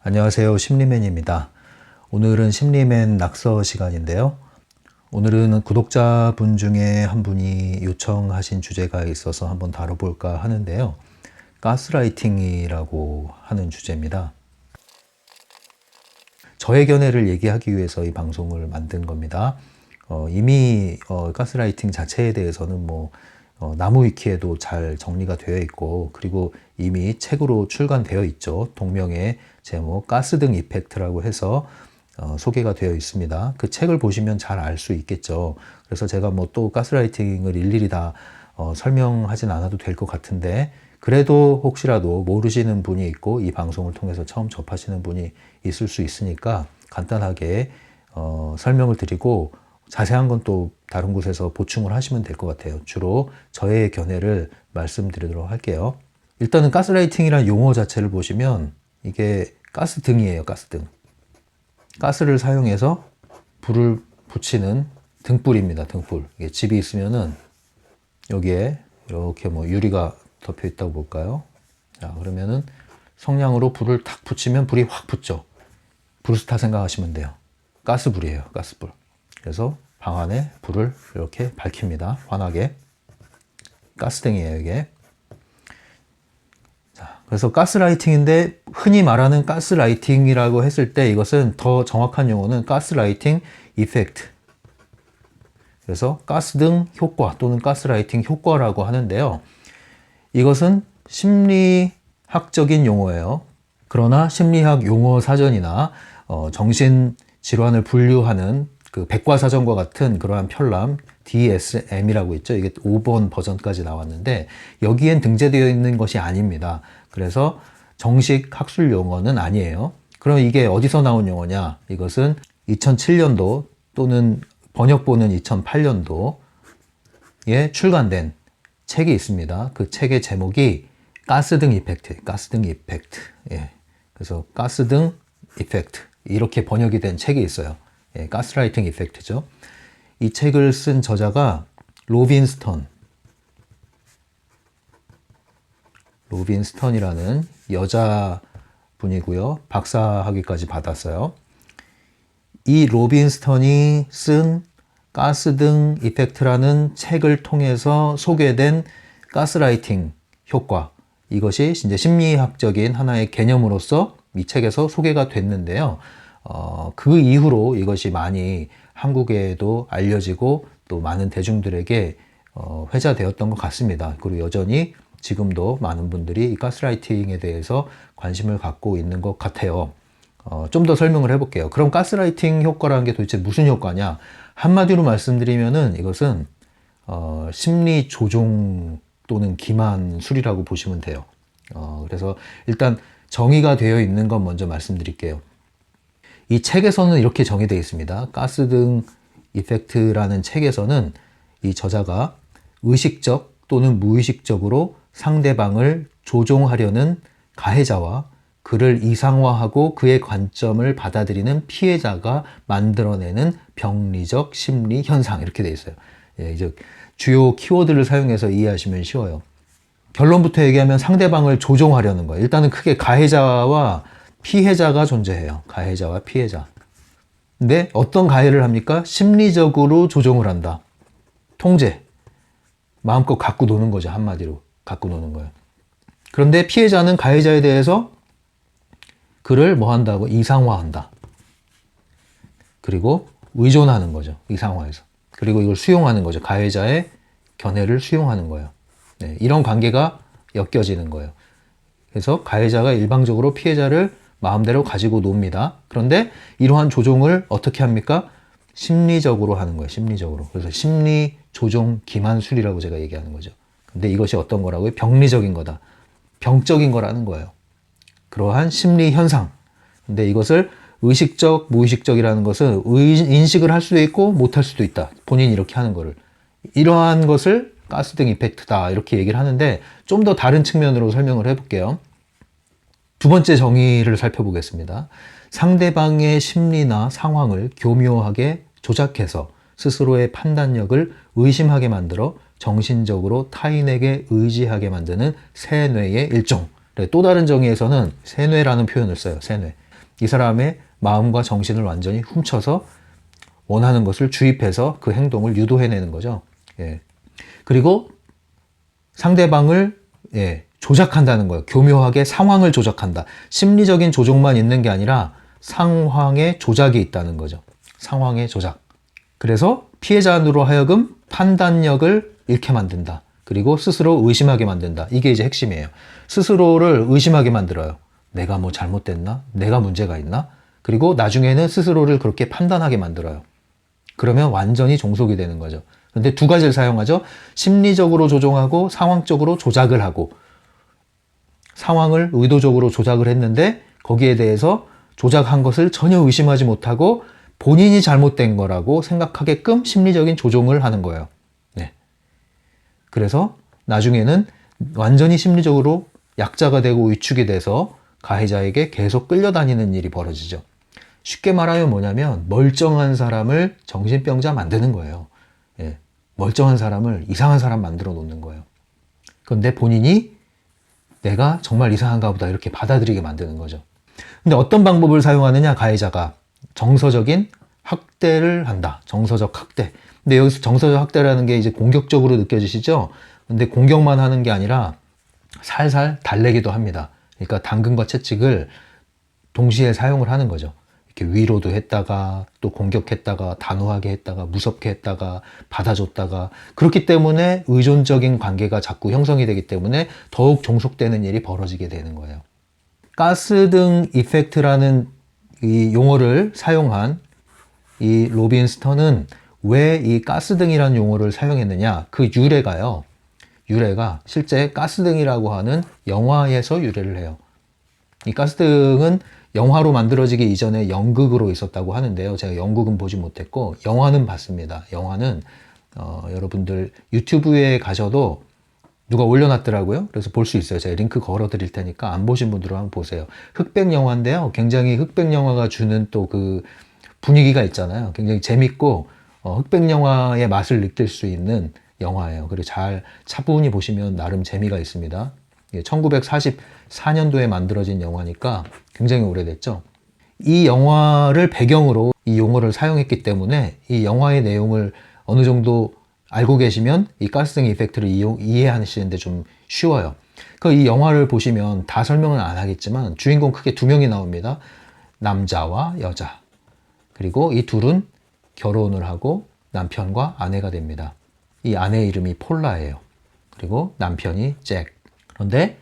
안녕하세요. 심리맨입니다. 오늘은 심리맨 낙서 시간인데요. 오늘은 구독자분 중에 한 분이 요청하신 주제가 있어서 한번 다뤄볼까 하는데요. 가스라이팅이라고 하는 주제입니다. 저의 견해를 얘기하기 위해서 이 방송을 만든 겁니다. 이미 가스라이팅 자체에 대해서는 나무위키에도 잘 정리가 되어 있고, 그리고 이미 책으로 출간되어 있죠. 동명의 제목 가스등 이펙트라고 해서 소개가 되어 있습니다. 그 책을 보시면 잘 알 수 있겠죠. 그래서 제가 또 가스라이팅을 일일이 다 설명하진 않아도 될 것 같은데, 그래도 혹시라도 모르시는 분이 있고 이 방송을 통해서 처음 접하시는 분이 있을 수 있으니까 간단하게 설명을 드리고, 자세한 건 또 다른 곳에서 보충을 하시면 될 것 같아요. 주로 저의 견해를 말씀드리도록 할게요. 일단은 가스라이팅이라는 용어 자체를 보시면 이게 가스등이에요. 가스등. 가스를 사용해서 불을 붙이는 등불입니다. 등불. 이게 집이 있으면은 여기에 이렇게 유리가 덮여 있다고 볼까요? 자, 그러면은 성냥으로 불을 탁 붙이면 불이 확 붙죠. 브루스타 생각하시면 돼요. 가스불이에요. 가스불. 그래서 방 안에 불을 이렇게 밝힙니다. 환하게. 가스등이에요, 이게. 자, 그래서 가스라이팅인데, 흔히 말하는 가스라이팅이라고 했을 때 이것은 더 정확한 용어는 가스라이팅 이펙트. 그래서 가스등 효과 또는 가스라이팅 효과라고 하는데요. 이것은 심리학적인 용어예요. 그러나 심리학 용어 사전이나 정신질환을 분류하는 그 백과사전과 같은 그러한 편람 DSM이라고 있죠. 이게 5번 버전까지 나왔는데 여기엔 등재되어 있는 것이 아닙니다. 그래서 정식 학술 용어는 아니에요. 그럼 이게 어디서 나온 용어냐? 이것은 2007년도 또는 번역본은 2008년도에 출간된 책이 있습니다. 그 책의 제목이 가스등 이펙트, 가스등 이펙트. 예. 그래서 가스등 이펙트 이렇게 번역이 된 책이 있어요. 예, 가스라이팅 이펙트죠. 이 책을 쓴 저자가 로빈스턴이라는 여자분이고요. 박사학위까지 받았어요. 이 로빈스턴이 쓴 가스등 이펙트라는 책을 통해서 소개된 가스라이팅 효과, 이것이 이제 심리학적인 하나의 개념으로서 이 책에서 소개가 됐는데요. 그 이후로 이것이 많이 한국에도 알려지고 또 많은 대중들에게 회자되었던 것 같습니다. 그리고 여전히 지금도 많은 분들이 이 가스라이팅에 대해서 관심을 갖고 있는 것 같아요. 좀 더 설명을 해볼게요. 그럼 가스라이팅 효과라는 게 도대체 무슨 효과냐? 한마디로 말씀드리면은 이것은 심리 조종 또는 기만술이라고 보시면 돼요. 그래서 일단 정의가 되어 있는 건 먼저 말씀드릴게요. 이 책에서는 이렇게 정의되어 있습니다. 가스등 이펙트라는 책에서는 이 저자가 의식적 또는 무의식적으로 상대방을 조종하려는 가해자와 그를 이상화하고 그의 관점을 받아들이는 피해자가 만들어내는 병리적 심리 현상, 이렇게 되어 있어요. 예, 이제 주요 키워드를 사용해서 이해하시면 쉬워요. 결론부터 얘기하면 상대방을 조종하려는 거예요. 일단은 크게 가해자와 피해자가 존재해요. 가해자와 피해자. 근데 어떤 가해를 합니까? 심리적으로 조종을 한다. 통제. 마음껏 갖고 노는 거죠. 한마디로. 갖고 노는 거예요. 그런데 피해자는 가해자에 대해서 그를 한다고? 이상화한다. 그리고 의존하는 거죠. 이상화해서. 그리고 이걸 수용하는 거죠. 가해자의 견해를 수용하는 거예요. 네, 이런 관계가 엮여지는 거예요. 그래서 가해자가 일방적으로 피해자를 마음대로 가지고 놉니다. 그런데 이러한 조종을 어떻게 합니까? 심리적으로 하는 거예요. 심리적으로. 그래서 심리 조종 기만술이라고 제가 얘기하는 거죠. 근데 이것이 어떤 거라고요? 병리적인 거다. 병적인 거라는 거예요. 그러한 심리 현상. 근데 이것을 의식적, 무의식적이라는 것은 인식을 할 수도 있고 못할 수도 있다. 본인이 이렇게 하는 거를. 이러한 것을 가스등 이펙트다. 이렇게 얘기를 하는데 좀 더 다른 측면으로 설명을 해볼게요. 두 번째 정의를 살펴보겠습니다. 상대방의 심리나 상황을 교묘하게 조작해서 스스로의 판단력을 의심하게 만들어 정신적으로 타인에게 의지하게 만드는 세뇌의 일종. 또 다른 정의에서는 세뇌라는 표현을 써요. 세뇌. 이 사람의 마음과 정신을 완전히 훔쳐서 원하는 것을 주입해서 그 행동을 유도해내는 거죠. 예. 그리고 상대방을 조작한다는 거예요. 교묘하게 상황을 조작한다. 심리적인 조종만 있는 게 아니라 상황의 조작이 있다는 거죠. 상황의 조작. 그래서 피해자로 하여금 판단력을 잃게 만든다. 그리고 스스로 의심하게 만든다. 이게 이제 핵심이에요. 스스로를 의심하게 만들어요. 내가 뭐 잘못됐나? 내가 문제가 있나? 그리고 나중에는 스스로를 그렇게 판단하게 만들어요. 그러면 완전히 종속이 되는 거죠. 근데 두 가지를 사용하죠. 심리적으로 조종하고 상황적으로 조작을 하고, 상황을 의도적으로 조작을 했는데 거기에 대해서 조작한 것을 전혀 의심하지 못하고 본인이 잘못된 거라고 생각하게끔 심리적인 조종을 하는 거예요. 네. 그래서 나중에는 완전히 심리적으로 약자가 되고 위축이 돼서 가해자에게 계속 끌려다니는 일이 벌어지죠. 쉽게 말하면 뭐냐면 멀쩡한 사람을 정신병자 만드는 거예요. 예. 멀쩡한 사람을 이상한 사람 만들어 놓는 거예요. 그런데 본인이 내가 정말 이상한가 보다 이렇게 받아들이게 만드는 거죠. 근데 어떤 방법을 사용하느냐, 가해자가 정서적인 학대를 한다. 정서적 학대. 근데 여기서 정서적 학대라는 게 이제 공격적으로 느껴지시죠? 근데 공격만 하는 게 아니라 살살 달래기도 합니다. 그러니까 당근과 채찍을 동시에 사용을 하는 거죠. 이렇게 위로도 했다가 또 공격했다가 단호하게 했다가 무섭게 했다가 받아줬다가, 그렇기 때문에 의존적인 관계가 자꾸 형성이 되기 때문에 더욱 종속되는 일이 벌어지게 되는 거예요. 가스등 이펙트라는 이 용어를 사용한 이 로빈스턴은 왜 이 가스등이라는 용어를 사용했느냐, 그 유래가 실제 가스등이라고 하는 영화에서 유래를 해요. 이 가스등은 영화로 만들어지기 이전에 연극으로 있었다고 하는데요. 제가 연극은 보지 못했고 영화는 봤습니다. 영화는 여러분들 유튜브에 가셔도 누가 올려놨더라고요. 그래서 볼 수 있어요. 제가 링크 걸어 드릴 테니까 안 보신 분들은 한번 보세요. 흑백 영화인데요. 굉장히 흑백 영화가 주는 또 그 분위기가 있잖아요. 굉장히 재밌고 흑백 영화의 맛을 느낄 수 있는 영화예요. 그리고 잘 차분히 보시면 나름 재미가 있습니다. 1944년도에 만들어진 영화니까 굉장히 오래됐죠. 이 영화를 배경으로 이 용어를 사용했기 때문에 이 영화의 내용을 어느 정도 알고 계시면 이 가스등 이펙트를 이해하시는데 좀 쉬워요. 이 영화를 보시면 다 설명은 안 하겠지만 주인공 크게 두 명이 나옵니다. 남자와 여자. 그리고 이 둘은 결혼을 하고 남편과 아내가 됩니다. 이 아내의 이름이 폴라예요. 그리고 남편이 잭. 그런데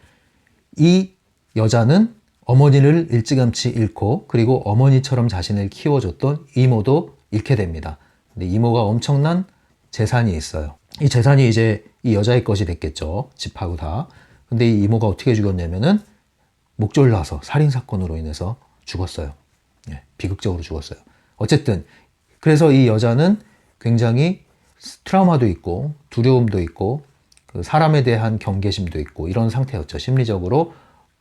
이 여자는 어머니를 일찌감치 잃고, 그리고 어머니처럼 자신을 키워줬던 이모도 잃게 됩니다. 근데 이모가 엄청난 재산이 있어요. 이 재산이 이제 이 여자의 것이 됐겠죠. 집하고 다. 근데 이 이모가 어떻게 죽었냐면은 목졸라서 살인사건으로 인해서 죽었어요. 비극적으로 죽었어요. 어쨌든 그래서 이 여자는 굉장히 트라우마도 있고 두려움도 있고 그 사람에 대한 경계심도 있고 이런 상태였죠. 심리적으로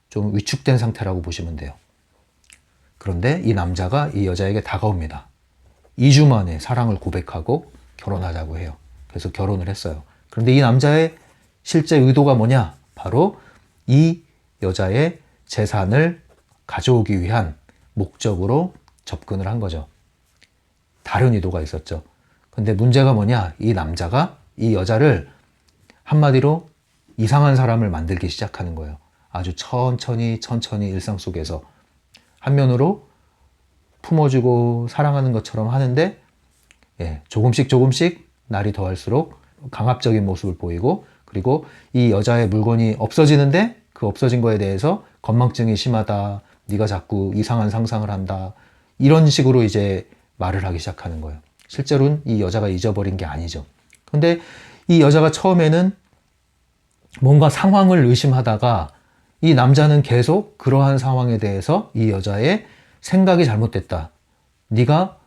좀 위축된 상태라고 보시면 돼요. 그런데 이 남자가 이 여자에게 다가옵니다. 2주 만에 사랑을 고백하고 결혼하자고 해요. 그래서 결혼을 했어요. 그런데 이 남자의 실제 의도가 뭐냐? 바로 이 여자의 재산을 가져오기 위한 목적으로 접근을 한 거죠. 다른 의도가 있었죠. 근데 문제가 뭐냐? 이 남자가 이 여자를 한마디로 이상한 사람을 만들기 시작하는 거예요. 아주 천천히 일상 속에서 한면으로 품어주고 사랑하는 것처럼 하는데 조금씩 날이 더할수록 강압적인 모습을 보이고, 그리고 이 여자의 물건이 없어지는데 그 없어진 거에 대해서 건망증이 심하다, 네가 자꾸 이상한 상상을 한다, 이런 식으로 이제 말을 하기 시작하는 거예요. 실제로는 이 여자가 잊어버린 게 아니죠. 근데 이 여자가 처음에는 뭔가 상황을 의심하다가 이 남자는 계속 그러한 상황에 대해서 이 여자의 생각이 잘못됐다, 네가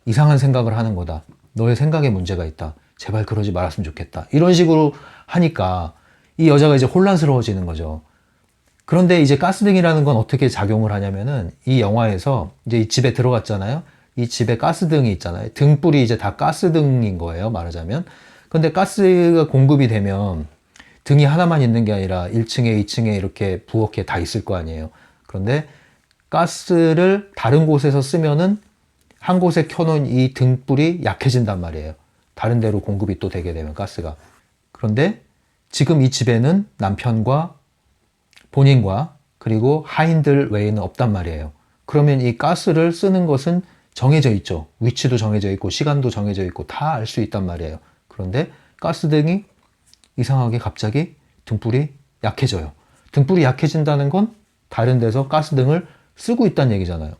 이상한 생각을 하는 거다, 너의 생각에 문제가 있다, 제발 그러지 말았으면 좋겠다, 이런 식으로 하니까 이 여자가 이제 혼란스러워지는 거죠. 그런데 이제 가스등이라는 건 어떻게 작용을 하냐면은 이 영화에서 이제 이 집에 들어갔잖아요. 이 집에 가스등이 있잖아요. 등불이 이제 다 가스등인 거예요, 말하자면. 근데 가스가 공급이 되면 등이 하나만 있는 게 아니라 1층에 2층에 이렇게 부엌에 다 있을 거 아니에요. 그런데 가스를 다른 곳에서 쓰면은 한 곳에 켜놓은 이 등불이 약해진단 말이에요. 다른 데로 공급이 또 되게 되면 가스가. 그런데 지금 이 집에는 남편과 본인과 그리고 하인들 외에는 없단 말이에요. 그러면 이 가스를 쓰는 것은 정해져 있죠. 위치도 정해져 있고 시간도 정해져 있고 다 알 수 있단 말이에요. 그런데 가스등이 이상하게 갑자기 등불이 약해져요. 등불이 약해진다는 건 다른 데서 가스등을 쓰고 있다는 얘기잖아요.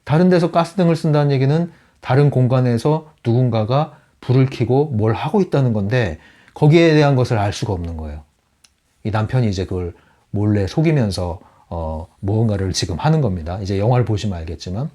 다른 데서 가스등을 쓴다는 얘기는 다른 공간에서 누군가가 불을 켜고 뭘 하고 있다는 건데 거기에 대한 것을 알 수가 없는 거예요. 이 남편이 이제 그걸 몰래 속이면서 무언가를 지금 하는 겁니다. 이제 영화를 보시면 알겠지만.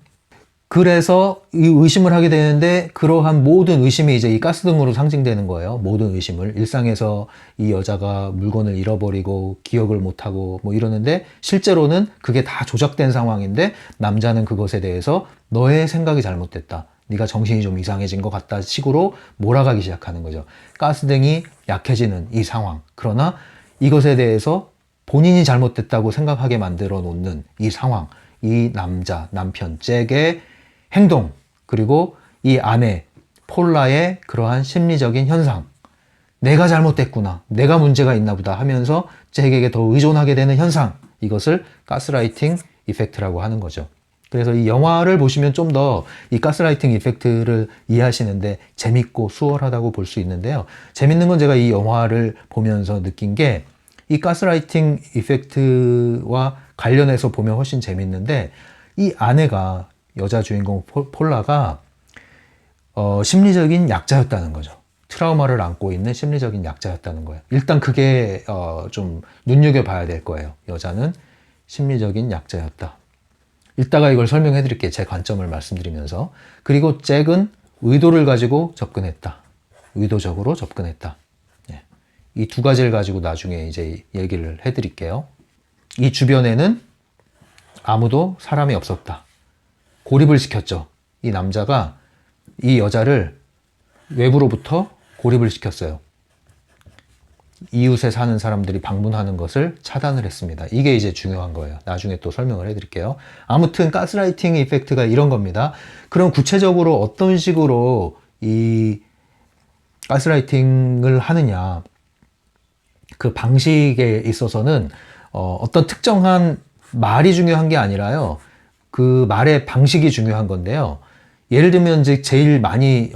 그래서 이 의심을 하게 되는데 그러한 모든 의심이 이제 이 가스등으로 상징되는 거예요. 모든 의심을. 일상에서 이 여자가 물건을 잃어버리고 기억을 못하고 뭐 이러는데 실제로는 그게 다 조작된 상황인데 남자는 그것에 대해서 너의 생각이 잘못됐다. 네가 정신이 좀 이상해진 것 같다 식으로 몰아가기 시작하는 거죠. 가스등이 약해지는 이 상황. 그러나 이것에 대해서 본인이 잘못됐다고 생각하게 만들어 놓는 이 상황. 이 남편, 잭의 행동, 그리고 이 아내, 폴라의 그러한 심리적인 현상. 내가 잘못됐구나. 내가 문제가 있나 보다 하면서 잭에게 더 의존하게 되는 현상. 이것을 가스라이팅 이펙트라고 하는 거죠. 그래서 이 영화를 보시면 좀 더 이 가스라이팅 이펙트를 이해하시는데 재밌고 수월하다고 볼 수 있는데요. 재밌는 건 제가 이 영화를 보면서 느낀 게 이 가스라이팅 이펙트와 관련해서 보면 훨씬 재밌는데 이 아내가 여자 주인공 폴라가 심리적인 약자였다는 거죠. 트라우마를 안고 있는 심리적인 약자였다는 거예요. 일단 그게 좀 눈여겨봐야 될 거예요. 여자는 심리적인 약자였다. 이따가 이걸 설명해 드릴게요. 제 관점을 말씀드리면서. 그리고 잭은 의도를 가지고 접근했다. 의도적으로 접근했다. 이 두 가지를 가지고 나중에 이제 얘기를 해 드릴게요. 이 주변에는 아무도 사람이 없었다. 고립을 시켰죠. 이 남자가 이 여자를 외부로부터 고립을 시켰어요. 이웃에 사는 사람들이 방문하는 것을 차단을 했습니다. 이게 이제 중요한 거예요. 나중에 또 설명을 해드릴게요. 아무튼 가스라이팅 이펙트가 이런 겁니다. 그럼 구체적으로 어떤 식으로 이 가스라이팅을 하느냐. 그 방식에 있어서는 어떤 특정한 말이 중요한 게 아니라요. 그 말의 방식이 중요한 건데요. 예를 들면 이제 제일 많이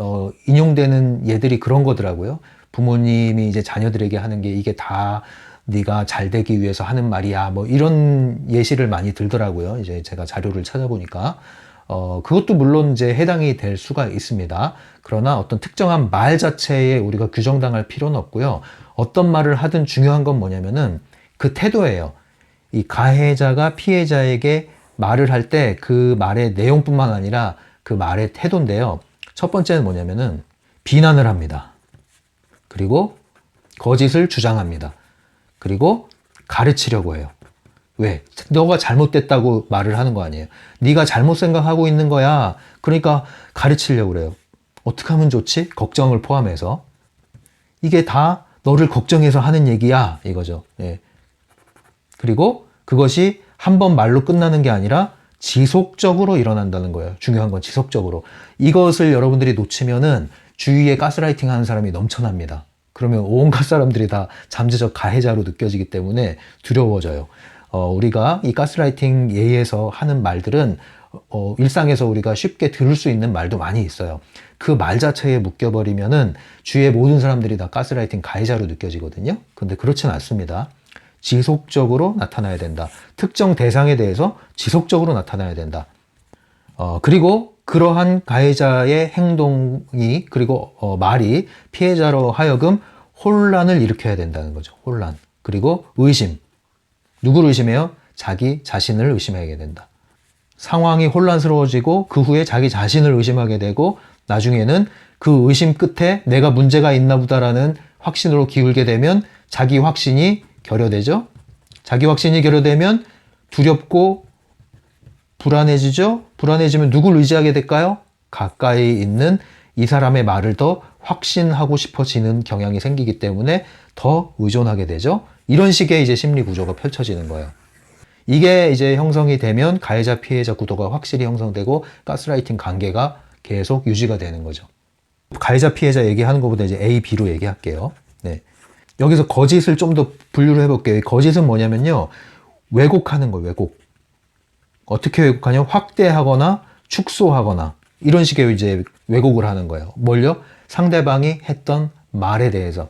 인용되는 예들이 그런 거더라고요. 부모님이 이제 자녀들에게 하는 게 이게 다 네가 잘 되기 위해서 하는 말이야. 뭐 이런 예시를 많이 들더라고요. 이제 제가 자료를 찾아보니까 그것도 물론 이제 해당이 될 수가 있습니다. 그러나 어떤 특정한 말 자체에 우리가 규정당할 필요는 없고요. 어떤 말을 하든 중요한 건 뭐냐면은 그 태도예요. 이 가해자가 피해자에게 말을 할 때 그 말의 내용뿐만 아니라 그 말의 태도인데요. 첫 번째는 뭐냐면은 비난을 합니다. 그리고 거짓을 주장합니다. 그리고 가르치려고 해요. 왜? 너가 잘못됐다고 말을 하는 거 아니에요. 네가 잘못 생각하고 있는 거야. 그러니까 가르치려고 그래요. 어떻게 하면 좋지? 걱정을 포함해서. 이게 다 너를 걱정해서 하는 얘기야. 이거죠. 예. 그리고 그것이 한 번 말로 끝나는 게 아니라 지속적으로 일어난다는 거예요. 중요한 건 지속적으로. 이것을 여러분들이 놓치면은 주위에 가스라이팅 하는 사람이 넘쳐납니다. 그러면 온갖 사람들이 다 잠재적 가해자로 느껴지기 때문에 두려워져요. 우리가 이 가스라이팅 예에서 하는 말들은 일상에서 우리가 쉽게 들을 수 있는 말도 많이 있어요. 그 말 자체에 묶여버리면은 주위의 모든 사람들이 다 가스라이팅 가해자로 느껴지거든요. 근데 그렇진 않습니다. 지속적으로 나타나야 된다. 특정 대상에 대해서 지속적으로 나타나야 된다. 그리고 그러한 가해자의 행동이 그리고 말이 피해자로 하여금 혼란을 일으켜야 된다는 거죠. 혼란. 그리고 의심. 누구를 의심해요? 자기 자신을 의심하게 된다. 상황이 혼란스러워지고 그 후에 자기 자신을 의심하게 되고 나중에는 그 의심 끝에 내가 문제가 있나 보다라는 확신으로 기울게 되면 자기 확신이 결여되죠. 자기 확신이 결여되면 두렵고 불안해지죠. 불안해지면 누굴 의지하게 될까요? 가까이 있는 이 사람의 말을 더 확신하고 싶어지는 경향이 생기기 때문에 더 의존하게 되죠. 이런 식의 이제 심리 구조가 펼쳐지는 거예요. 이게 이제 형성이 되면 가해자 피해자 구도가 확실히 형성되고 가스라이팅 관계가 계속 유지가 되는 거죠. 가해자 피해자 얘기하는 것보다 이제 A, B로 얘기할게요. 네. 여기서 거짓을 좀 더 분류를 해볼게요. 거짓은 뭐냐면요, 왜곡하는 거예요. 왜곡. 어떻게 왜곡하냐? 확대하거나 축소하거나 이런 식의 이제 왜곡을 하는 거예요. 뭘요? 상대방이 했던 말에 대해서.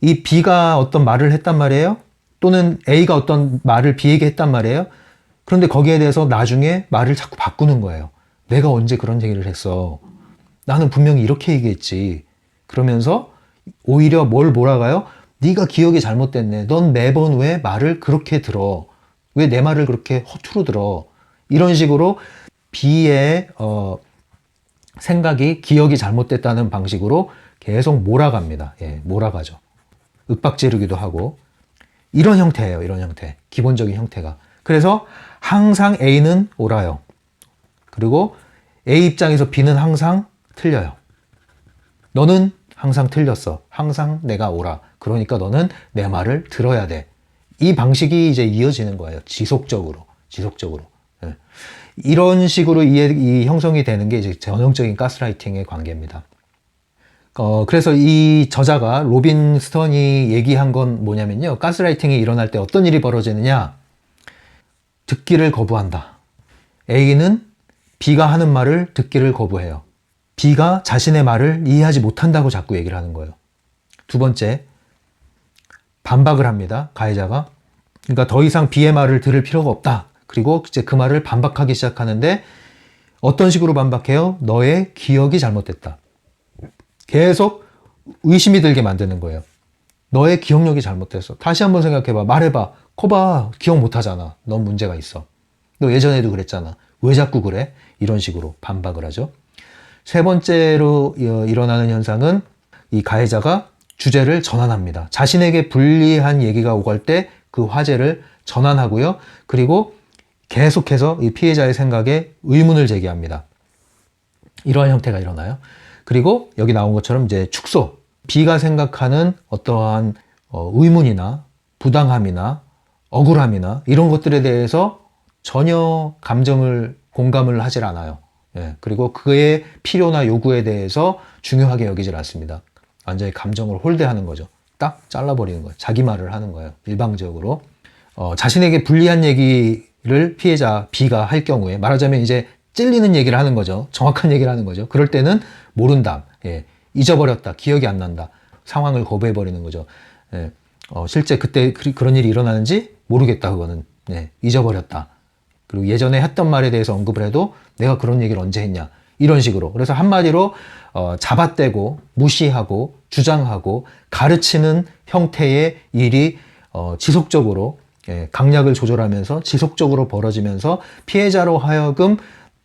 이 B가 어떤 말을 했단 말이에요. 또는 A가 어떤 말을 B에게 했단 말이에요. 그런데 거기에 대해서 나중에 말을 자꾸 바꾸는 거예요. 내가 언제 그런 얘기를 했어? 나는 분명히 이렇게 얘기했지. 그러면서 오히려 뭘 몰아가요? 네가 기억이 잘못됐네. 넌 매번 왜 말을 그렇게 들어? 왜 내 말을 그렇게 허투루 들어? 이런 식으로 B의 생각이 기억이 잘못됐다는 방식으로 계속 몰아갑니다. 예, 몰아가죠. 윽박지르기도 하고. 이런 형태예요. 이런 형태. 기본적인 형태가. 그래서 항상 A는 옳아요. 그리고 A 입장에서 B는 항상 틀려요. 너는 항상 틀렸어. 항상 내가 옳아. 그러니까 너는 내 말을 들어야 돼. 이 방식이 이제 이어지는 거예요. 지속적으로. 지속적으로. 예. 이런 식으로 이 형성이 되는 게 이제 전형적인 가스라이팅의 관계입니다. 그래서 이 저자가 로빈 스턴이 얘기한 건 뭐냐면요. 가스라이팅이 일어날 때 어떤 일이 벌어지느냐. 듣기를 거부한다. A는 B가 하는 말을 듣기를 거부해요. B가 자신의 말을 이해하지 못한다고 자꾸 얘기를 하는 거예요. 두 번째, 반박을 합니다. 가해자가. 그러니까 더 이상 B의 말을 들을 필요가 없다. 그리고 이제 그 말을 반박하기 시작하는데 어떤 식으로 반박해요? 너의 기억이 잘못됐다. 계속 의심이 들게 만드는 거예요. 너의 기억력이 잘못됐어. 다시 한번 생각해봐. 말해봐. 거봐. 기억 못하잖아. 넌 문제가 있어. 너 예전에도 그랬잖아. 왜 자꾸 그래? 이런 식으로 반박을 하죠. 세 번째로 일어나는 현상은 이 가해자가 주제를 전환합니다. 자신에게 불리한 얘기가 오갈 때 그 화제를 전환하고요. 그리고 계속해서 이 피해자의 생각에 의문을 제기합니다. 이러한 형태가 일어나요. 그리고 여기 나온 것처럼 이제 축소. B가 생각하는 어떠한 의문이나 부당함이나 억울함이나 이런 것들에 대해서 전혀 공감을 하질 않아요. 예, 그리고 그의 필요나 요구에 대해서 중요하게 여기질 않습니다. 완전히 감정을 홀대하는 거죠. 딱 잘라버리는 거예요. 자기 말을 하는 거예요. 일방적으로. 자신에게 불리한 얘기를 피해자 B가 할 경우에 말하자면 이제 찔리는 얘기를 하는 거죠. 정확한 얘기를 하는 거죠. 그럴 때는 모른다. 예, 잊어버렸다. 기억이 안 난다. 상황을 거부해버리는 거죠. 예, 실제 그때 그런 일이 일어나는지 모르겠다. 그거는. 예, 잊어버렸다. 그리고 예전에 했던 말에 대해서 언급을 해도 내가 그런 얘기를 언제 했냐. 이런 식으로. 그래서 한마디로 잡아떼고 무시하고 주장하고 가르치는 형태의 일이 지속적으로 강약을 조절하면서 지속적으로 벌어지면서 피해자로 하여금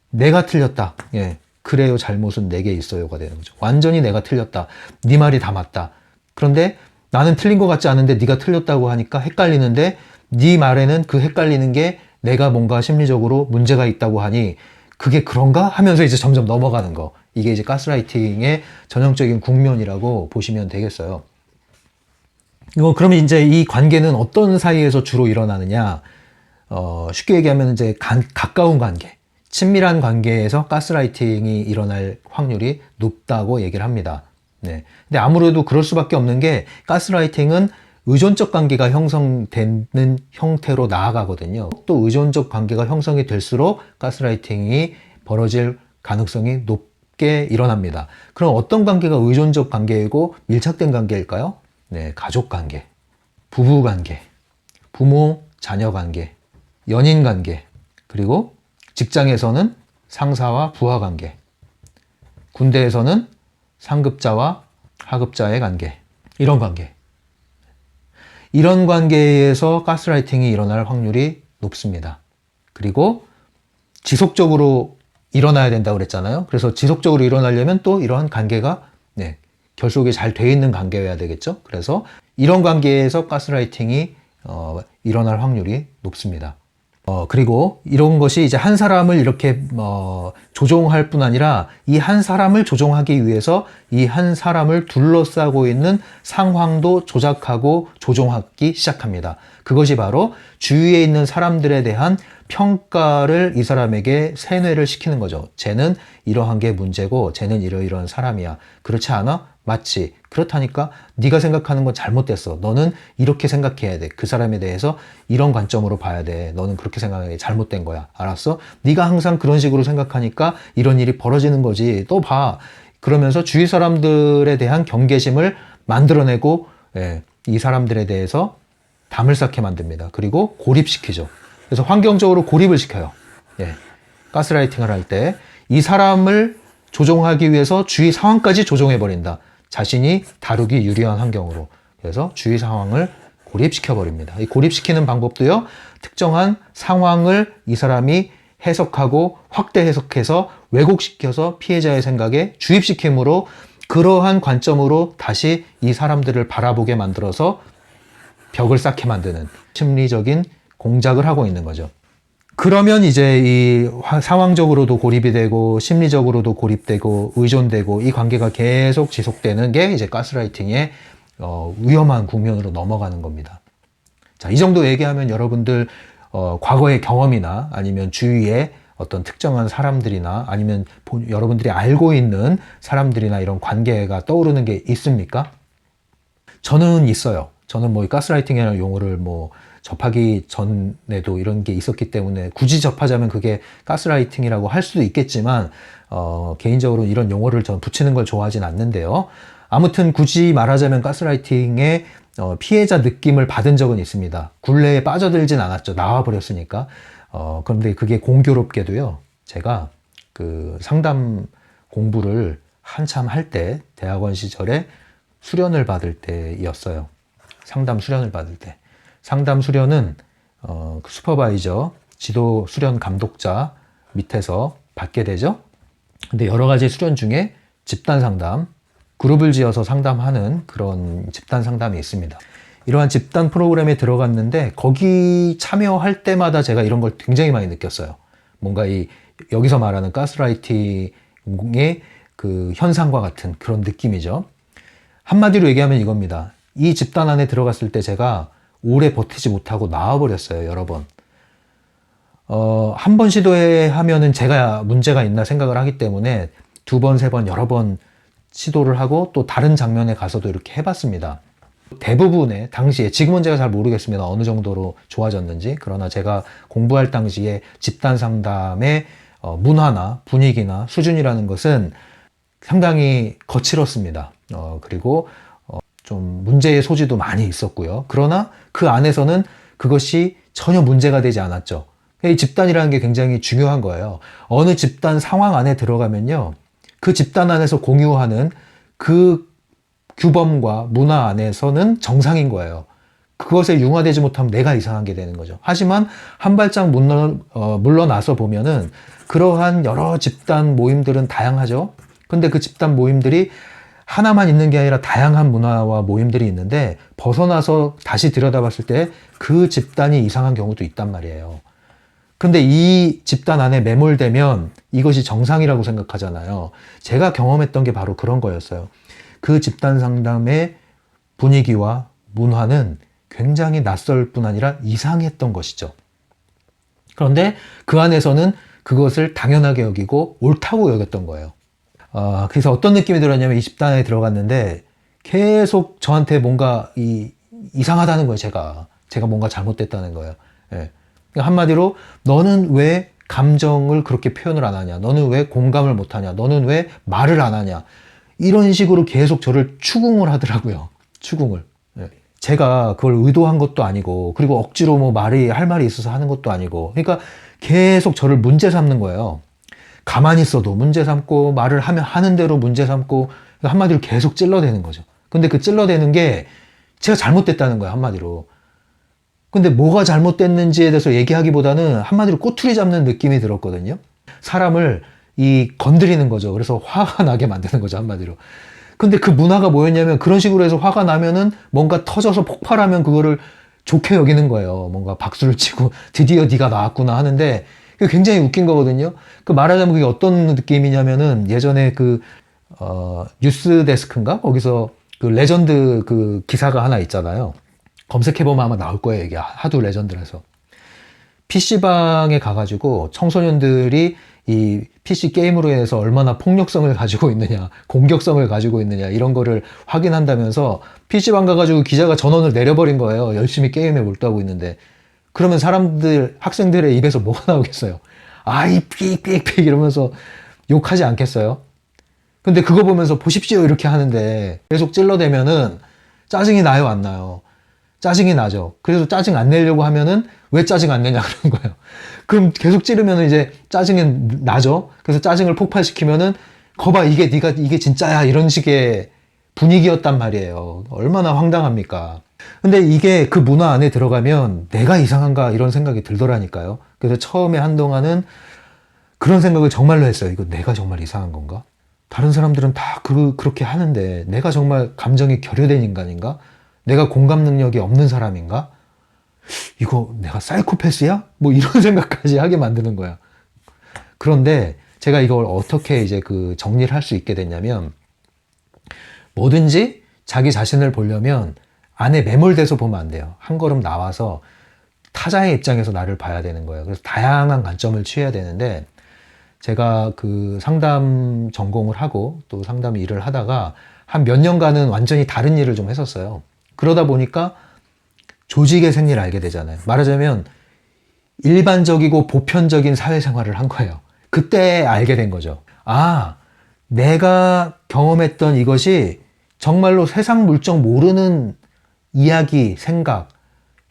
내가 틀렸다. 예, 그래요. 잘못은 내게 있어요가 되는 거죠. 완전히 내가 틀렸다. 네 말이 다 맞다. 그런데 나는 틀린 것 같지 않은데 네가 틀렸다고 하니까 헷갈리는데 네 말에는 그 헷갈리는 게 내가 뭔가 심리적으로 문제가 있다고 하니 그게 그런가? 하면서 이제 점점 넘어가는 거. 이게 이제 가스라이팅의 전형적인 국면이라고 보시면 되겠어요. 그러면 이제 이 관계는 어떤 사이에서 주로 일어나느냐? 쉽게 얘기하면 이제 가까운 관계, 친밀한 관계에서 가스라이팅이 일어날 확률이 높다고 얘기를 합니다. 네. 근데 아무래도 그럴 수밖에 없는 게 가스라이팅은 의존적 관계가 형성되는 형태로 나아가거든요. 또 의존적 관계가 형성이 될수록 가스라이팅이 벌어질 가능성이 높게 일어납니다. 그럼 어떤 관계가 의존적 관계이고 밀착된 관계일까요? 네, 가족 관계, 부부 관계, 부모, 자녀 관계, 연인 관계, 그리고 직장에서는 상사와 부하 관계, 군대에서는 상급자와 하급자의 관계, 이런 관계. 이런 관계에서 가스라이팅이 일어날 확률이 높습니다. 그리고 지속적으로 일어나야 된다고 그랬잖아요. 그래서 지속적으로 일어나려면 또 이러한 관계가 결속이 잘 돼 있는 관계여야 되겠죠. 그래서 이런 관계에서 가스라이팅이 일어날 확률이 높습니다. 그리고 이런 것이 이제 한 사람을 이렇게 조종할 뿐 아니라 이 한 사람을 조종하기 위해서 이 한 사람을 둘러싸고 있는 상황도 조작하고 조종하기 시작합니다. 그것이 바로 주위에 있는 사람들에 대한 평가를 이 사람에게 세뇌를 시키는 거죠. 쟤는 이러한 게 문제고 쟤는 이러이러한 사람이야. 그렇지 않아? 맞지. 그렇다니까 네가 생각하는 건 잘못됐어. 너는 이렇게 생각해야 돼. 그 사람에 대해서 이런 관점으로 봐야 돼. 너는 그렇게 생각하는 게 잘못된 거야. 알았어? 네가 항상 그런 식으로 생각하니까 이런 일이 벌어지는 거지. 또 봐. 그러면서 주위 사람들에 대한 경계심을 만들어내고 이 사람들에 대해서 담을 쌓게 만듭니다. 그리고 고립시키죠. 그래서 환경적으로 고립을 시켜요. 가스라이팅을 할 때 이 사람을 조종하기 위해서 주위 상황까지 조종해버린다. 자신이 다루기 유리한 환경으로. 그래서 주위 상황을 고립시켜버립니다. 이 고립시키는 방법도요, 특정한 상황을 이 사람이 해석하고 확대 해석해서 왜곡시켜서 피해자의 생각에 주입시킴으로 그러한 관점으로 다시 이 사람들을 바라보게 만들어서 벽을 쌓게 만드는 심리적인 공작을 하고 있는 거죠. 그러면 이제 이 상황적으로도 고립이 되고 심리적으로도 고립되고 의존되고 이 관계가 계속 지속되는 게 이제 가스라이팅의 위험한 국면으로 넘어가는 겁니다. 자, 이 정도 얘기하면 여러분들 과거의 경험이나 아니면 주위에 어떤 특정한 사람들이나 아니면 여러분들이 알고 있는 사람들이나 이런 관계가 떠오르는 게 있습니까? 저는 있어요. 저는 뭐 가스라이팅이라는 용어를 접하기 전에도 이런 게 있었기 때문에 굳이 접하자면 그게 가스라이팅이라고 할 수도 있겠지만 개인적으로 이런 용어를 전 붙이는 걸 좋아하진 않는데요. 아무튼 굳이 말하자면 가스라이팅의 피해자 느낌을 받은 적은 있습니다. 굴레에 빠져들진 않았죠. 나와버렸으니까. 그런데 그게 공교롭게도요. 제가 그 상담 공부를 한참 할 때 대학원 시절에 수련을 받을 때였어요. 상담 수련을 받을 때. 상담 수련은 그 슈퍼바이저, 지도 수련 감독자 밑에서 받게 되죠. 근데 여러 가지 수련 중에 집단 상담, 그룹을 지어서 상담하는 그런 집단 상담이 있습니다. 이러한 집단 프로그램에 들어갔는데 거기 참여할 때마다 제가 이런 걸 굉장히 많이 느꼈어요. 뭔가 여기서 말하는 가스라이팅의 그 현상과 같은 그런 느낌이죠. 한마디로 얘기하면 이겁니다. 이 집단 안에 들어갔을 때 제가 오래 버티지 못하고 나와버렸어요. 여러 번. 한 번 시도하면은 제가 문제가 있나 생각을 하기 때문에 두 번, 세 번, 여러 번 시도를 하고 또 다른 장면에 가서도 이렇게 해봤습니다. 대부분의 당시에, 지금은 제가 잘 모르겠습니다. 어느 정도로 좋아졌는지. 그러나 제가 공부할 당시에 집단 상담의 문화나 분위기나 수준이라는 것은 상당히 거칠었습니다. 그리고 좀 문제의 소지도 많이 있었고요. 그러나 그 안에서는 그것이 전혀 문제가 되지 않았죠. 이 집단이라는 게 굉장히 중요한 거예요. 어느 집단 상황 안에 들어가면요. 그 집단 안에서 공유하는 그 규범과 문화 안에서는 정상인 거예요. 그것에 융화되지 못하면 내가 이상한 게 되는 거죠. 하지만 한 발짝 물러나서 보면은 그러한 여러 집단 모임들은 다양하죠. 근데 그 집단 모임들이 하나만 있는 게 아니라 다양한 문화와 모임들이 있는데 벗어나서 다시 들여다봤을 때 그 집단이 이상한 경우도 있단 말이에요. 근데 이 집단 안에 매몰되면 이것이 정상이라고 생각하잖아요. 제가 경험했던 게 바로 그런 거였어요. 그 집단 상담의 분위기와 문화는 굉장히 낯설 뿐 아니라 이상했던 것이죠. 그런데 그 안에서는 그것을 당연하게 여기고 옳다고 여겼던 거예요. 그래서 어떤 느낌이 들었냐면 이 집단에 들어갔는데 계속 저한테 뭔가 이상하다는 거예요. 제가 뭔가 잘못됐다는 거예요. 예. 그러니까 한마디로 너는 왜 감정을 그렇게 표현을 안 하냐? 너는 왜 공감을 못 하냐? 너는 왜 말을 안 하냐? 이런 식으로 계속 저를 추궁을 하더라고요. 추궁을. 예. 제가 그걸 의도한 것도 아니고 그리고 억지로 할 말이 있어서 하는 것도 아니고 그러니까 계속 저를 문제 삼는 거예요. 가만히 있어도 문제 삼고 말을 하는 대로 문제 삼고 한마디로 계속 찔러대는 거죠. 근데 그 찔러대는 게 제가 잘못됐다는 거예요. 한마디로. 근데 뭐가 잘못됐는지에 대해서 얘기하기보다는 한마디로 꼬투리 잡는 느낌이 들었거든요. 사람을 건드리는 거죠. 그래서 화가 나게 만드는 거죠. 한마디로. 근데 그 문화가 뭐였냐면 그런 식으로 해서 화가 나면은 뭔가 터져서 폭발하면 그거를 좋게 여기는 거예요. 뭔가 박수를 치고 드디어 네가 나왔구나 하는데 그게 굉장히 웃긴 거거든요. 그 말하자면 그게 어떤 느낌이냐면은 예전에 뉴스 데스크인가? 거기서 그 레전드 그 기사가 하나 있잖아요. 검색해보면 아마 나올 거예요. 이게 하도 레전드라서. PC방에 가가지고 청소년들이 이 PC 게임으로 해서 얼마나 폭력성을 가지고 있느냐, 공격성을 가지고 있느냐, 이런 거를 확인한다면서 PC방 가가지고 기자가 전원을 내려버린 거예요. 열심히 게임에 몰두하고 있는데. 그러면 학생들의 입에서 뭐가 나오겠어요? 아이, 삑삑삑 이러면서 욕하지 않겠어요? 근데 그거 보면서 보십시오 이렇게 하는데 계속 찔러대면은 짜증이 나요, 안 나요? 짜증이 나죠. 그래서 짜증 안 내려고 하면은 왜 짜증 안 내냐 그런 거예요. 그럼 계속 찌르면은 이제 짜증이 나죠. 그래서 짜증을 폭발시키면은 거봐 이게 진짜야 이런 식의 분위기였단 말이에요. 얼마나 황당합니까? 근데 이게 그 문화 안에 들어가면 내가 이상한가 이런 생각이 들더라니까요. 그래서 처음에 한동안은 그런 생각을 정말로 했어요. 이거 내가 정말 이상한 건가? 다른 사람들은 다 그렇게 하는데 내가 정말 감정이 결여된 인간인가? 내가 공감 능력이 없는 사람인가? 이거 내가 사이코패스야? 뭐 이런 생각까지 하게 만드는 거야. 그런데 제가 이걸 어떻게 이제 정리를 할 수 있게 됐냐면 뭐든지 자기 자신을 보려면 안에 매몰돼서 보면 안 돼요. 한 걸음 나와서 타자의 입장에서 나를 봐야 되는 거예요. 그래서 다양한 관점을 취해야 되는데 제가 상담 전공을 하고 또 상담 일을 하다가 한 몇 년간은 완전히 다른 일을 좀 했었어요. 그러다 보니까 조직의 생리를 알게 되잖아요. 말하자면 일반적이고 보편적인 사회생활을 한 거예요. 그때 알게 된 거죠. 아, 내가 경험했던 이것이 정말로 세상 물정 모르는 이야기, 생각,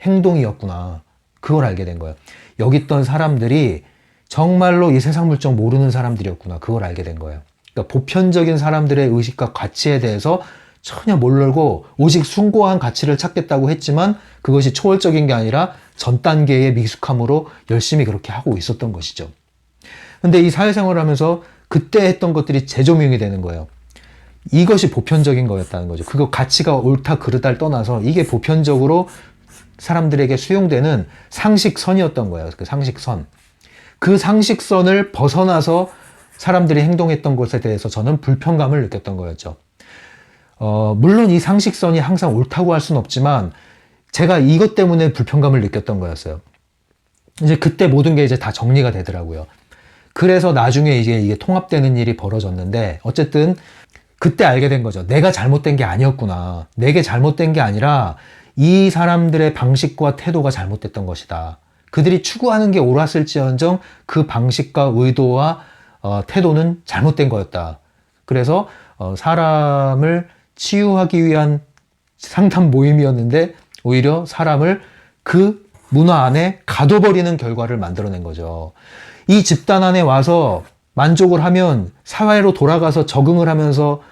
행동이었구나. 그걸 알게 된 거예요. 여기 있던 사람들이 정말로 이 세상 물정 모르는 사람들이었구나. 그걸 알게 된 거예요. 그러니까 보편적인 사람들의 의식과 가치에 대해서 전혀 모르고 오직 숭고한 가치를 찾겠다고 했지만 그것이 초월적인 게 아니라 전 단계의 미숙함으로 열심히 그렇게 하고 있었던 것이죠. 근데 이 사회생활을 하면서 그때 했던 것들이 재조명이 되는 거예요. 이것이 보편적인 거였다는 거죠. 그거 가치가 옳다 그르다를 떠나서 이게 보편적으로 사람들에게 수용되는 상식선이었던 거예요. 그 상식선. 그 상식선을 벗어나서 사람들이 행동했던 것에 대해서 저는 불편감을 느꼈던 거였죠. 물론 이 상식선이 항상 옳다고 할 수는 없지만 제가 이것 때문에 불편감을 느꼈던 거였어요. 이제 그때 모든 게 이제 다 정리가 되더라고요. 그래서 나중에 이게 통합되는 일이 벌어졌는데 어쨌든 그때 알게 된 거죠. 내가 잘못된 게 아니었구나. 내게 잘못된 게 아니라 이 사람들의 방식과 태도가 잘못됐던 것이다. 그들이 추구하는 게 옳았을지언정 그 방식과 의도와 태도는 잘못된 거였다. 그래서 사람을 치유하기 위한 상담 모임이었는데 오히려 사람을 그 문화 안에 가둬버리는 결과를 만들어낸 거죠. 이 집단 안에 와서 만족을 하면 사회로 돌아가서 적응을 하면서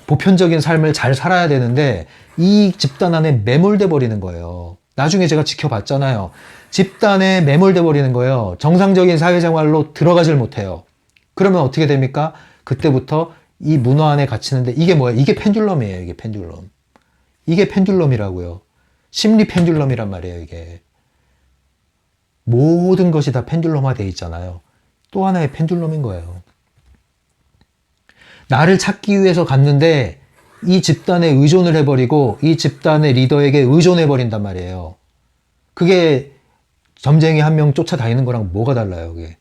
보편적인 삶을 잘 살아야 되는데 이 집단 안에 매몰돼 버리는 거예요. 나중에 제가 지켜봤잖아요. 집단에 매몰돼 버리는 거예요. 정상적인 사회생활로 들어가질 못해요. 그러면 어떻게 됩니까? 그때부터 이 문화 안에 갇히는데 이게 뭐예요? 이게 펜듈럼이에요. 이게 펜듈럼. 이게 펜듈럼이라고요. 심리 펜듈럼이란 말이에요. 이게. 모든 것이 다 펜듈럼화 되어 있잖아요. 또 하나의 펜듈럼인 거예요. 나를 찾기 위해서 갔는데 이 집단에 의존을 해버리고 이 집단의 리더에게 의존해버린단 말이에요. 그게 점쟁이 한 명 쫓아다니는 거랑 뭐가 달라요, 그게.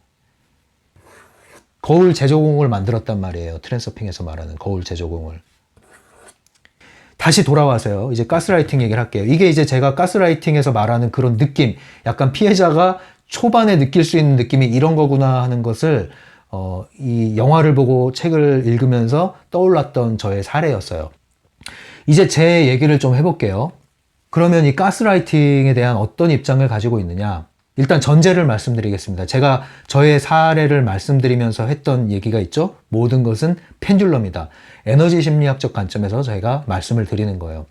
거울 제조공을 만들었단 말이에요. 트랜서핑에서 말하는 거울 제조공을. 다시 돌아와서요. 이제 가스라이팅 얘기를 할게요. 이게 이제 제가 가스라이팅에서 말하는 그런 느낌, 약간 피해자가 초반에 느낄 수 있는 느낌이 이런 거구나 하는 것을 이 영화를 보고 책을 읽으면서 떠올랐던 저의 사례였어요. 이제 제 얘기를 좀 해볼게요. 그러면 이 가스라이팅에 대한 어떤 입장을 가지고 있느냐? 일단 전제를 말씀드리겠습니다. 제가 저의 사례를 말씀드리면서 했던 얘기가 있죠? 모든 것은 펜듈럼이다. 에너지 심리학적 관점에서 저희가 말씀을 드리는 거예요.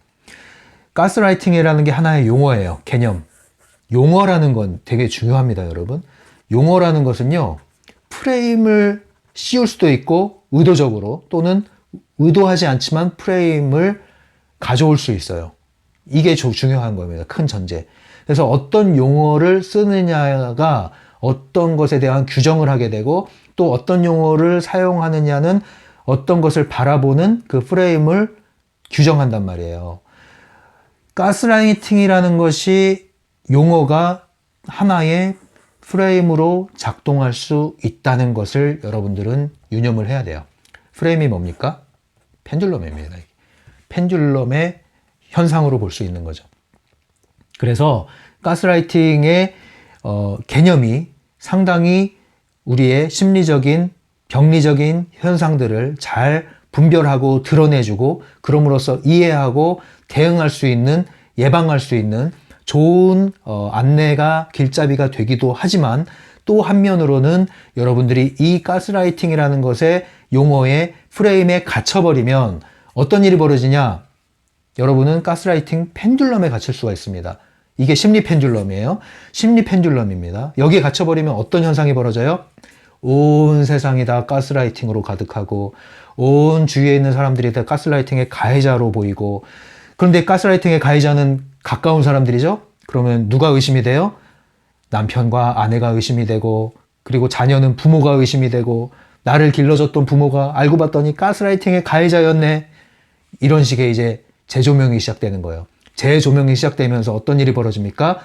가스라이팅이라는 게 하나의 용어예요. 개념. 용어라는 건 되게 중요합니다, 여러분. 용어라는 것은요, 프레임을 씌울 수도 있고 의도적으로 또는 의도하지 않지만 프레임을 가져올 수 있어요. 이게 중요한 겁니다. 큰 전제. 그래서 어떤 용어를 쓰느냐가 어떤 것에 대한 규정을 하게 되고 또 어떤 용어를 사용하느냐는 어떤 것을 바라보는 그 프레임을 규정한단 말이에요. 가스라이팅이라는 것이 용어가 하나의 프레임으로 작동할 수 있다는 것을 여러분들은 유념을 해야 돼요. 프레임이 뭡니까? 펜듈럼입니다. 펜듈럼의 현상으로 볼 수 있는 거죠. 그래서 가스라이팅의 개념이 상당히 우리의 심리적인, 병리적인 현상들을 잘 분별하고 드러내주고 그럼으로써 이해하고 대응할 수 있는, 예방할 수 있는 좋은 안내가 길잡이가 되기도 하지만 또 한면으로는 여러분들이 이 가스라이팅이라는 것의 용어의 프레임에 갇혀버리면 어떤 일이 벌어지냐? 여러분은 가스라이팅 펜듈럼에 갇힐 수가 있습니다. 이게 심리 펜듈럼이에요. 심리 펜듈럼입니다. 여기에 갇혀버리면 어떤 현상이 벌어져요? 온 세상이 다 가스라이팅으로 가득하고 온 주위에 있는 사람들이 다 가스라이팅의 가해자로 보이고 그런데 가스라이팅의 가해자는 가까운 사람들이죠? 그러면 누가 의심이 돼요? 남편과 아내가 의심이 되고 그리고 자녀는 부모가 의심이 되고 나를 길러줬던 부모가 알고 봤더니 가스라이팅의 가해자였네. 이런 식의 이제 재조명이 시작되는 거예요. 재조명이 시작되면서 어떤 일이 벌어집니까?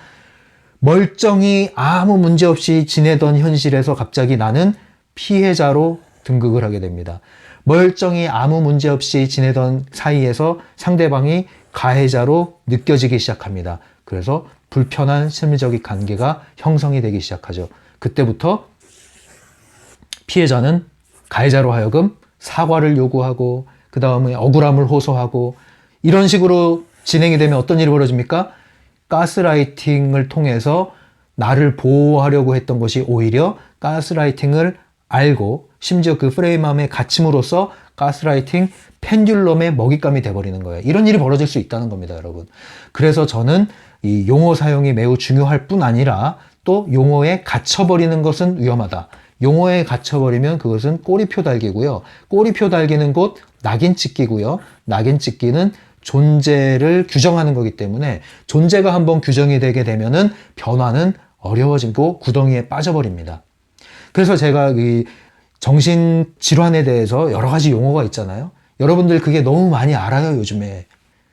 멀쩡히 아무 문제 없이 지내던 현실에서 갑자기 나는 피해자로 등극을 하게 됩니다. 멀쩡히 아무 문제 없이 지내던 사이에서 상대방이 가해자로 느껴지기 시작합니다. 그래서 불편한 심리적인 관계가 형성이 되기 시작하죠. 그때부터 피해자는 가해자로 하여금 사과를 요구하고 그 다음에 억울함을 호소하고 이런 식으로 진행이 되면 어떤 일이 벌어집니까? 가스라이팅을 통해서 나를 보호하려고 했던 것이 오히려 가스라이팅을 알고 심지어 그 프레임함에 갇힘으로써 가스라이팅 펜듈럼의 먹잇감이 돼버리는 거예요. 이런 일이 벌어질 수 있다는 겁니다, 여러분. 그래서 저는 이 용어 사용이 매우 중요할 뿐 아니라 또 용어에 갇혀버리는 것은 위험하다. 용어에 갇혀버리면 그것은 꼬리표 달기고요. 꼬리표 달기는 곧 낙인 찍기고요. 낙인 찍기는 존재를 규정하는 거기 때문에 존재가 한번 규정이 되게 되면은 변화는 어려워지고 구덩이에 빠져버립니다. 그래서 제가 이 정신질환에 대해서 여러 가지 용어가 있잖아요. 여러분들 그게 너무 많이 알아요, 요즘에.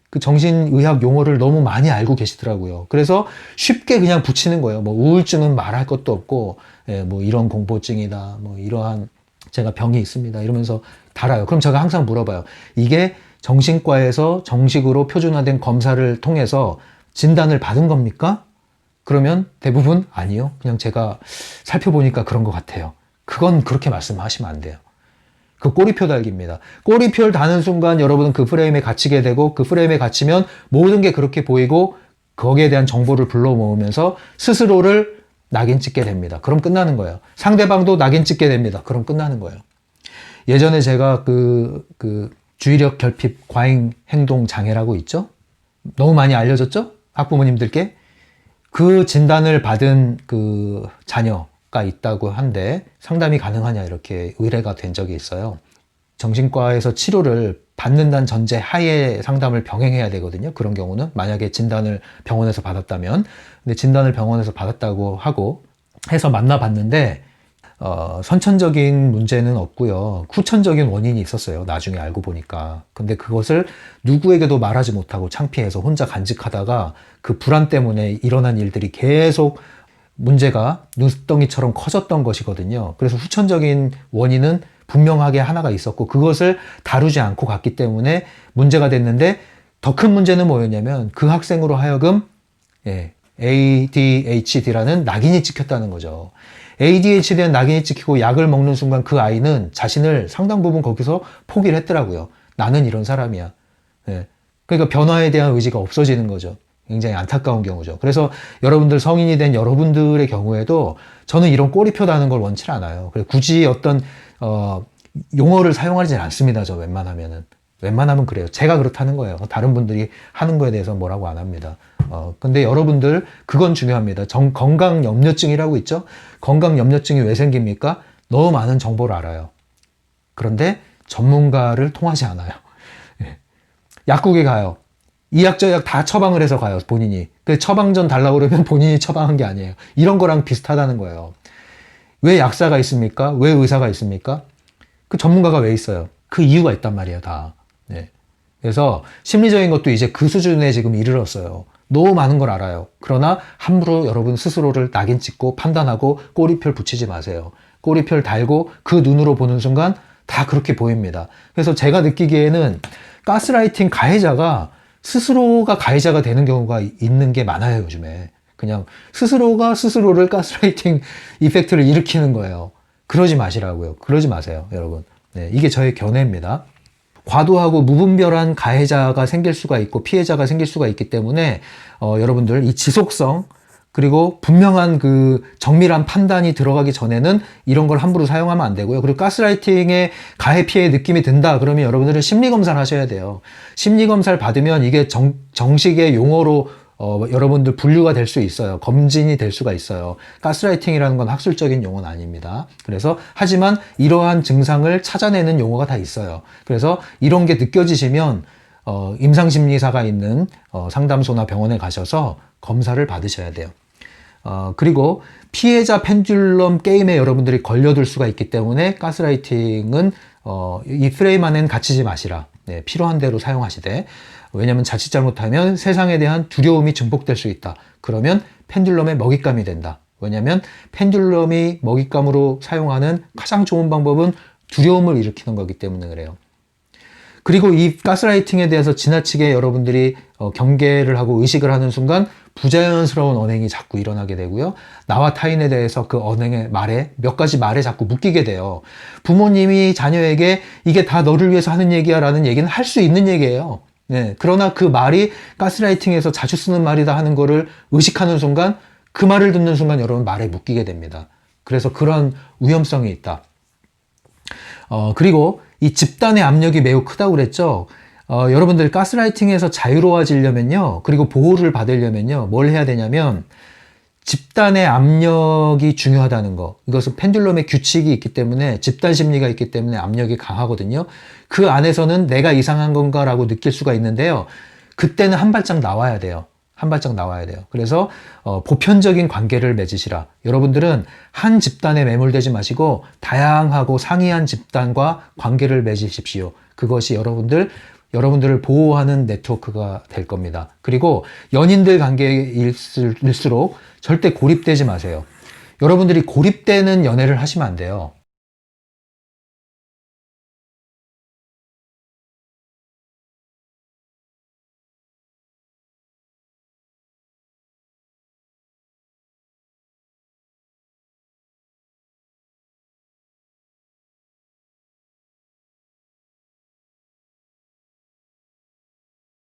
그 정신의학 용어를 너무 많이 알고 계시더라고요. 그래서 쉽게 그냥 붙이는 거예요. 뭐 우울증은 말할 것도 없고, 뭐 이런 공포증이다, 뭐 이러한 제가 병이 있습니다. 이러면서 달아요. 그럼 제가 항상 물어봐요. 이게 정신과에서 정식으로 표준화된 검사를 통해서 진단을 받은 겁니까? 그러면 대부분 아니요. 그냥 제가 살펴보니까 그런 것 같아요. 그건 그렇게 말씀하시면 안 돼요. 그 꼬리표 달기입니다. 꼬리표를 다는 순간 여러분은 그 프레임에 갇히게 되고 그 프레임에 갇히면 모든 게 그렇게 보이고 거기에 대한 정보를 불러 모으면서 스스로를 낙인 찍게 됩니다. 그럼 끝나는 거예요. 상대방도 낙인 찍게 됩니다. 그럼 끝나는 거예요. 예전에 제가 주의력 결핍 과잉 행동 장애라고 있죠? 너무 많이 알려졌죠? 학부모님들께. 그 진단을 받은 그 자녀가 있다고 한데 상담이 가능하냐 이렇게 의뢰가 된 적이 있어요. 정신과에서 치료를 받는다는 전제 하에 상담을 병행해야 되거든요. 그런 경우는 만약에 진단을 병원에서 받았다면. 근데 진단을 병원에서 받았다고 하고 해서 만나봤는데 선천적인 문제는 없고요. 후천적인 원인이 있었어요. 나중에 알고 보니까. 근데 그것을 누구에게도 말하지 못하고 창피해서 혼자 간직하다가 그 불안 때문에 일어난 일들이 계속 문제가 눈덩이처럼 커졌던 것이거든요. 그래서 후천적인 원인은 분명하게 하나가 있었고 그것을 다루지 않고 갔기 때문에 문제가 됐는데 더 큰 문제는 뭐였냐면 그 학생으로 하여금 ADHD라는 낙인이 찍혔다는 거죠. ADHD는 낙인이 찍히고 약을 먹는 순간 그 아이는 자신을 상당 부분 거기서 포기를 했더라고요. 나는 이런 사람이야. 그러니까 변화에 대한 의지가 없어지는 거죠. 굉장히 안타까운 경우죠. 그래서 여러분들 성인이 된 여러분들의 경우에도 저는 이런 꼬리표 다는 걸 원치 않아요. 그래서 굳이 어떤 용어를 사용하지 않습니다. 저 웬만하면은. 웬만하면 그래요. 제가 그렇다는 거예요. 다른 분들이 하는 거에 대해서 뭐라고 안 합니다. 근데 여러분들 그건 중요합니다. 건강 염려증이라고 있죠? 건강 염려증이 왜 생깁니까? 너무 많은 정보를 알아요. 그런데 전문가를 통하지 않아요. 약국에 가요. 이약 저약 다 처방을 해서 가요, 본인이. 그 처방전 달라고 그러면 본인이 처방한 게 아니에요. 이런 거랑 비슷하다는 거예요. 왜 약사가 있습니까? 왜 의사가 있습니까? 그 전문가가 왜 있어요? 그 이유가 있단 말이에요, 다. 네. 그래서 심리적인 것도 이제 그 수준에 지금 이르렀어요. 너무 많은 걸 알아요. 그러나 함부로 여러분 스스로를 낙인 찍고 판단하고 꼬리표 붙이지 마세요. 꼬리표 달고 그 눈으로 보는 순간 다 그렇게 보입니다. 그래서 제가 느끼기에는 가스라이팅 가해자가 스스로가 가해자가 되는 경우가 있는 게 많아요, 요즘에. 그냥 스스로가 스스로를 가스라이팅 이펙트를 일으키는 거예요. 그러지 마시라고요. 그러지 마세요, 여러분. 네, 이게 저의 견해입니다. 과도하고 무분별한 가해자가 생길 수가 있고 피해자가 생길 수가 있기 때문에 여러분들 이 지속성 그리고 분명한 그 정밀한 판단이 들어가기 전에는 이런 걸 함부로 사용하면 안 되고요. 그리고 가스라이팅의 가해 피해 느낌이 든다 그러면 여러분들은 심리검사를 하셔야 돼요. 심리검사를 받으면 이게 정식의 용어로 여러분들 분류가 될 수 있어요. 검진이 될 수가 있어요. 가스라이팅이라는 건 학술적인 용어는 아닙니다. 그래서 하지만 이러한 증상을 찾아내는 용어가 다 있어요. 그래서 이런 게 느껴지시면 임상심리사가 있는 상담소나 병원에 가셔서 검사를 받으셔야 돼요. 그리고 피해자 펜듈럼 게임에 여러분들이 걸려들 수가 있기 때문에 가스라이팅은 이 프레임 안엔 갇히지 마시라. 네, 필요한 대로 사용하시되 왜냐하면 자칫 잘못하면 세상에 대한 두려움이 증폭될 수 있다. 그러면 펜듈럼의 먹잇감이 된다. 왜냐하면 펜듈럼이 먹잇감으로 사용하는 가장 좋은 방법은 두려움을 일으키는 거기 때문에 그래요. 그리고 이 가스라이팅에 대해서 지나치게 여러분들이 경계를 하고 의식을 하는 순간 부자연스러운 언행이 자꾸 일어나게 되고요. 나와 타인에 대해서 그 언행의 말에 몇 가지 말에 자꾸 묶이게 돼요. 부모님이 자녀에게 이게 다 너를 위해서 하는 얘기야 라는 얘기는 할 수 있는 얘기예요. 네, 그러나 그 말이 가스라이팅에서 자주 쓰는 말이다 하는 거를 의식하는 순간 그 말을 듣는 순간 여러분 말에 묶이게 됩니다. 그래서 그런 위험성이 있다. 그리고 이 집단의 압력이 매우 크다고 그랬죠. 여러분들 가스라이팅에서 자유로워지려면요. 그리고 보호를 받으려면요. 뭘 해야 되냐면 집단의 압력이 중요하다는 거. 이것은 펜듈럼의 규칙이 있기 때문에 집단 심리가 있기 때문에 압력이 강하거든요. 그 안에서는 내가 이상한 건가라고 느낄 수가 있는데요. 그때는 한 발짝 나와야 돼요. 한 발짝 나와야 돼요. 그래서 보편적인 관계를 맺으시라. 여러분들은 한 집단에 매몰되지 마시고 다양하고 상이한 집단과 관계를 맺으십시오. 그것이 여러분들을 보호하는 네트워크가 될 겁니다. 그리고 연인들 관계일수록 절대 고립되지 마세요. 여러분들이 고립되는 연애를 하시면 안 돼요.